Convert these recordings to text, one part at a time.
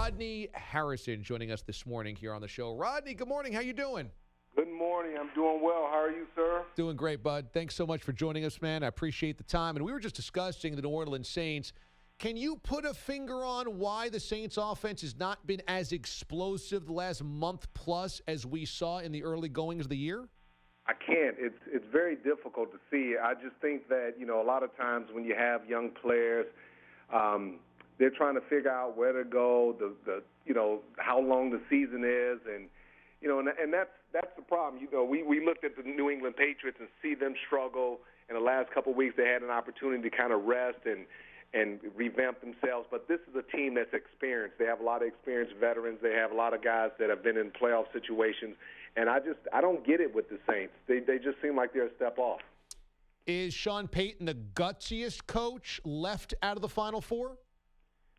Rodney Harrison joining us this morning here on the show. Rodney, good morning. How you doing? Good morning. I'm doing well. How are you, sir? Doing great, bud. Thanks so much for joining us, man. I appreciate the time. And we were just discussing the New Orleans Saints. Can you put a finger on why the Saints offense has not been as explosive the last month plus as we saw in the early goings of the year? I can't. It's very difficult to see. I just think that, a lot of times when you have young players, they're trying to figure out where to go, how long the season is, and that's the problem. We looked at the New England Patriots and see them struggle. In the last couple of weeks, they had an opportunity to kind of rest and revamp themselves. But this is a team that's experienced. They have a lot of experienced veterans. They have a lot of guys that have been in playoff situations. And I don't get it with the Saints. They just seem like they're a step off. Is Sean Payton the gutsiest coach left out of the Final Four?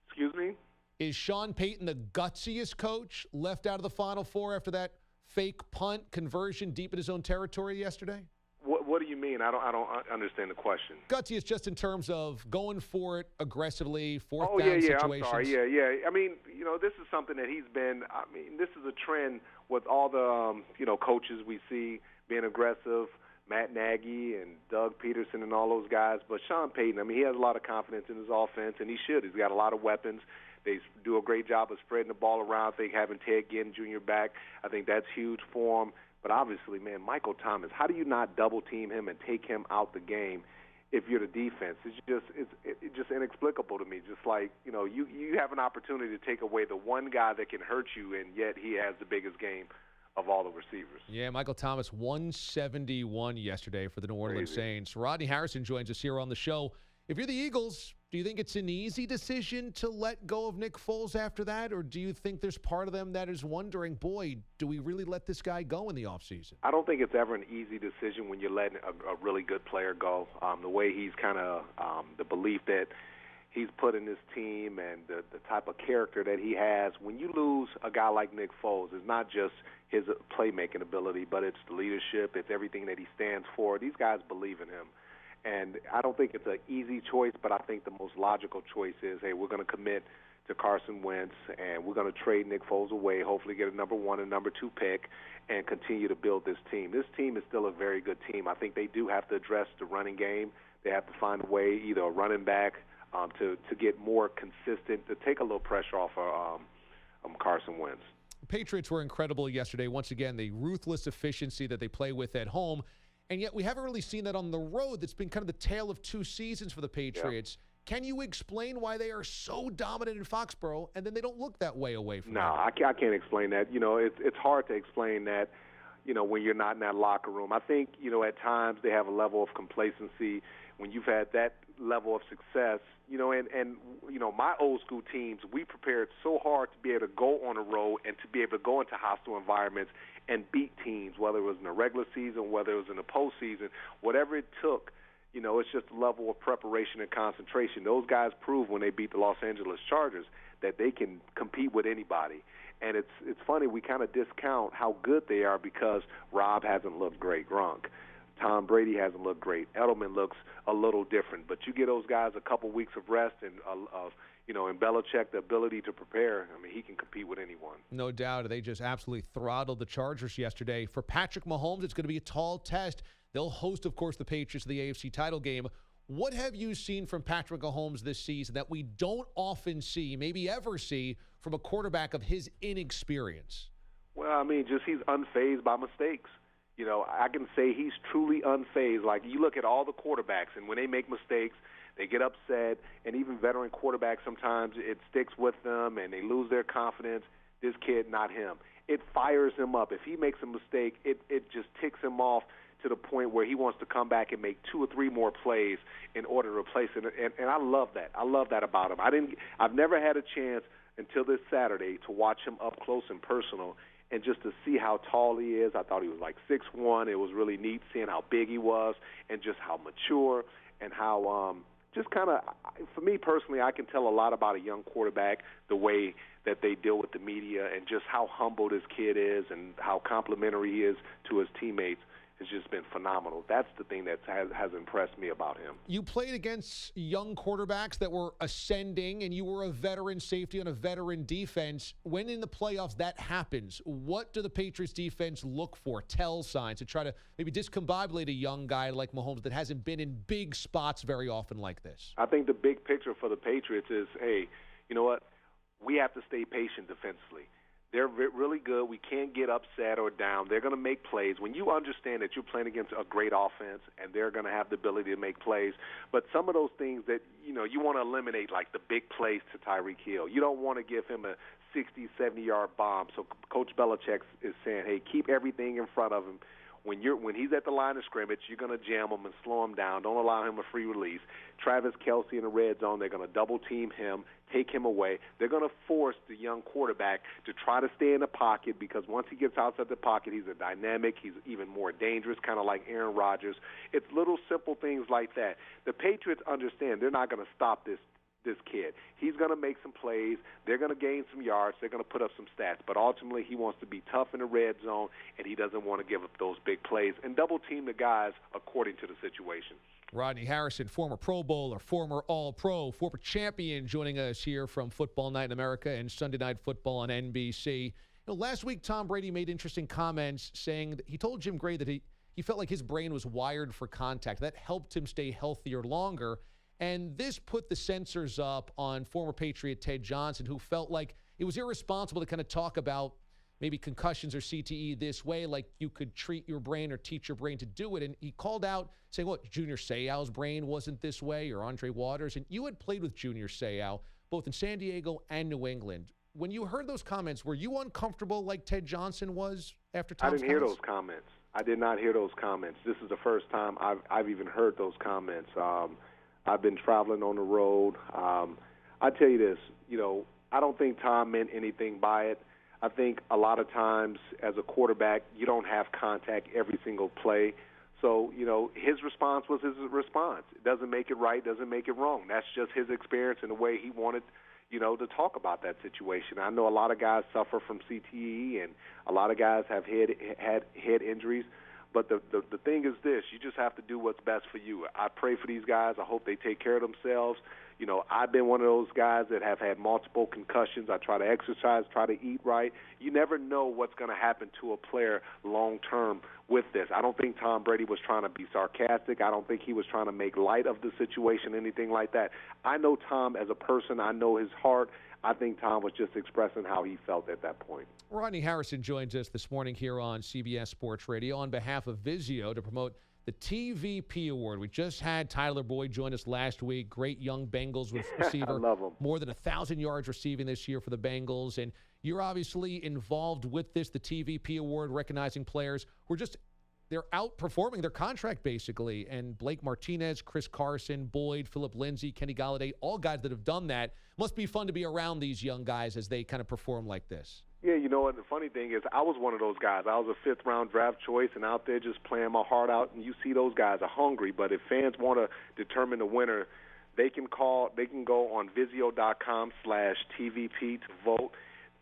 Excuse me? Is Sean Payton the gutsiest coach left out of the Final Four after that fake punt conversion deep in his own territory yesterday? What do you mean? I don't understand the question. Gutsiest just in terms of going for it aggressively, fourth down situations. situations. I'm sorry. Yeah. I mean, this is something that he's been. I mean, this is a trend with all the coaches we see being aggressive. Matt Nagy and Doug Peterson and all those guys. But Sean Payton, I mean, he has a lot of confidence in his offense, and he should. He's got a lot of weapons. They do a great job of spreading the ball around. I think having Ted Ginn Jr. back, I think that's huge for him. But obviously, man, Michael Thomas, how do you not double-team him and take him out the game if you're the defense? It's just inexplicable to me. Just like, you have an opportunity to take away the one guy that can hurt you, and yet he has the biggest game of all the receivers. Yeah, Michael Thomas, 171 yesterday for the New Orleans Saints. Rodney Harrison joins us here on the show. If you're the Eagles, do you think it's an easy decision to let go of Nick Foles after that, or do you think there's part of them that is wondering, boy, do we really let this guy go in the offseason? I don't think it's ever an easy decision when you're letting a really good player go. The way he's kind of the belief that he's put in this team and the type of character that he has. When you lose a guy like Nick Foles, it's not just his playmaking ability, but it's the leadership, it's everything that he stands for. These guys believe in him. And I don't think it's an easy choice, but I think the most logical choice is, hey, we're going to commit to Carson Wentz, and we're going to trade Nick Foles away, hopefully get a number 1 and number 2 pick, and continue to build this team. This team is still a very good team. I think they do have to address the running game. They have to find a way, either a running back to get more consistent, to take a little pressure off of Carson Wentz. Patriots were incredible yesterday. Once again, the ruthless efficiency that they play with at home. And yet we haven't really seen that on the road. That's been kind of the tale of two seasons for the Patriots. Yeah. Can you explain why they are so dominant in Foxborough and then they don't look that way away from No, I can't explain that. It's hard to explain that, when you're not in that locker room. I think, at times they have a level of complacency when you've had that level of success. My old school teams, we prepared so hard to be able to go on the road and to be able to go into hostile environments and beat teams, whether it was in the regular season, whether it was in the postseason, whatever it took. It's just a level of preparation and concentration. Those guys proved when they beat the Los Angeles Chargers that they can compete with anybody. And it's funny, we kind of discount how good they are because Rob hasn't looked great, Gronk. Tom Brady hasn't looked great. Edelman looks a little different. But you get those guys a couple weeks of rest and and Belichick, the ability to prepare, I mean, he can compete with anyone. No doubt. They just absolutely throttled the Chargers yesterday. For Patrick Mahomes, it's going to be a tall test. They'll host, of course, the Patriots in the AFC title game. What have you seen from Patrick Mahomes this season that we don't often see, maybe ever see, from a quarterback of his inexperience? Well, I mean, just he's unfazed by mistakes. I can say he's truly unfazed. Like, you look at all the quarterbacks, and when they make mistakes, they get upset, and even veteran quarterbacks, sometimes it sticks with them, and they lose their confidence. This kid, not him. It fires him up. If he makes a mistake, it just ticks him off to the point where he wants to come back and make 2 or 3 more plays in order to replace it. And I love that. I love that about him. I've never had a chance until this Saturday to watch him up close and personal, and just to see how tall he is. I thought he was like 6'1". It was really neat seeing how big he was and just how mature and how just kind of, for me personally, I can tell a lot about a young quarterback, the way that they deal with the media and just how humble this kid is and how complimentary he is to his teammates. has just been phenomenal. That's the thing that has impressed me about him. You played against young quarterbacks that were ascending, and you were a veteran safety on a veteran defense. When in the playoffs that happens, what do the Patriots defense look for, tell signs, to try to maybe discombobulate a young guy like Mahomes that hasn't been in big spots very often like this? I think the big picture for the Patriots is, hey, you know what? We have to stay patient defensively. They're really good. We can't get upset or down. They're going to make plays. When you understand that you're playing against a great offense and they're going to have the ability to make plays, but some of those things that, you want to eliminate, like the big plays to Tyreek Hill. You don't want to give him a 60, 70-yard bomb. So Coach Belichick is saying, hey, keep everything in front of him. When he's at the line of scrimmage, you're going to jam him and slow him down. Don't allow him a free release. Travis Kelce in the red zone, they're going to double-team him, take him away. They're going to force the young quarterback to try to stay in the pocket because once he gets outside the pocket, he's a dynamic. He's even more dangerous, kind of like Aaron Rodgers. It's little simple things like that. The Patriots understand they're not going to stop this kid. He's going to make some plays. They're going to gain some yards. They're going to put up some stats. But ultimately, he wants to be tough in the red zone, and he doesn't want to give up those big plays and double-team the guys according to the situation. Rodney Harrison, former Pro Bowler, former All-Pro, former champion, joining us here from Football Night in America and Sunday Night Football on NBC. Last week, Tom Brady made interesting comments saying that he told Jim Gray that he felt like his brain was wired for contact. That helped him stay healthier longer. And this put the censors up on former Patriot Ted Johnson, who felt like it was irresponsible to kind of talk about maybe concussions or CTE this way, like you could treat your brain or teach your brain to do it. And he called out saying, what, Junior Seau's brain wasn't this way, or Andre Waters. And you had played with Junior Seau, both in San Diego and New England. When you heard those comments, were you uncomfortable like Ted Johnson was after Tom's I didn't hear those comments. I did not hear those comments. This is the first time I've even heard those comments. I've been traveling on the road. I tell you this, I don't think Tom meant anything by it. I think a lot of times as a quarterback, you don't have contact every single play. So, his response was his response. It doesn't make it right, doesn't make it wrong. That's just his experience and the way he wanted, to talk about that situation. I know a lot of guys suffer from CTE, and a lot of guys have had head injuries. But the thing is this, you just have to do what's best for you. I pray for these guys. I hope they take care of themselves. I've been one of those guys that have had multiple concussions. I try to exercise, try to eat right. You never know what's going to happen to a player long-term with this. I don't think Tom Brady was trying to be sarcastic. I don't think he was trying to make light of the situation, anything like that. I know Tom as a person. I know his heart. I think Tom was just expressing how he felt at that point. Rodney Harrison joins us this morning here on CBS Sports Radio on behalf of Vizio to promote the TVP Award. We just had Tyler Boyd join us last week. Great young Bengals receiver. I love him. More than 1,000 yards receiving this year for the Bengals. And you're obviously involved with this, the TVP Award, recognizing players who are they're outperforming their contract, basically. And Blake Martinez, Chris Carson, Boyd, Philip Lindsay, Kenny Golladay, all guys that have done that. Must be fun to be around these young guys as they kind of perform like this. Yeah, you know what? The funny thing is I was one of those guys. I was a fifth-round draft choice and out there just playing my heart out. And you see those guys are hungry. But if fans want to determine the winner, they can go on Vizio.com/TVP to vote.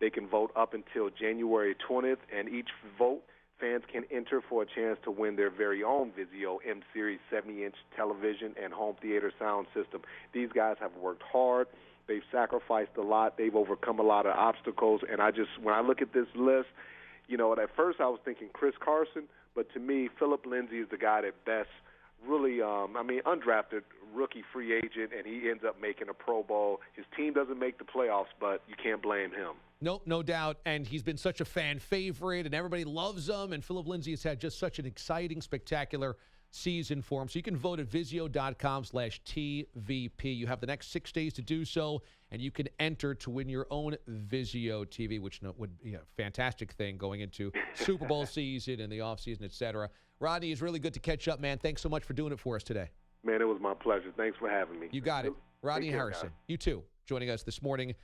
They can vote up until January 20th. And each vote, fans can enter for a chance to win their very own Vizio M-Series 70-inch television and home theater sound system. These guys have worked hard. They've sacrificed a lot. They've overcome a lot of obstacles. And when I look at this list, at first I was thinking Chris Carson, but to me, Philip Lindsay is the guy that best really, undrafted rookie free agent, and he ends up making a Pro Bowl. His team doesn't make the playoffs, but you can't blame him. No doubt. And he's been such a fan favorite, and everybody loves him. And Philip Lindsay has had just such an exciting, spectacular season for him. So you can vote at Vizio.com/TVP. You have the next 6 days to do so, and you can enter to win your own Vizio TV, which would be a fantastic thing going into Super Bowl season and the offseason, et cetera. Rodney, it's really good to catch up, man. Thanks so much for doing it for us today. Man, it was my pleasure. Thanks for having me. You got it. Rodney Harrison, you too, joining us this morning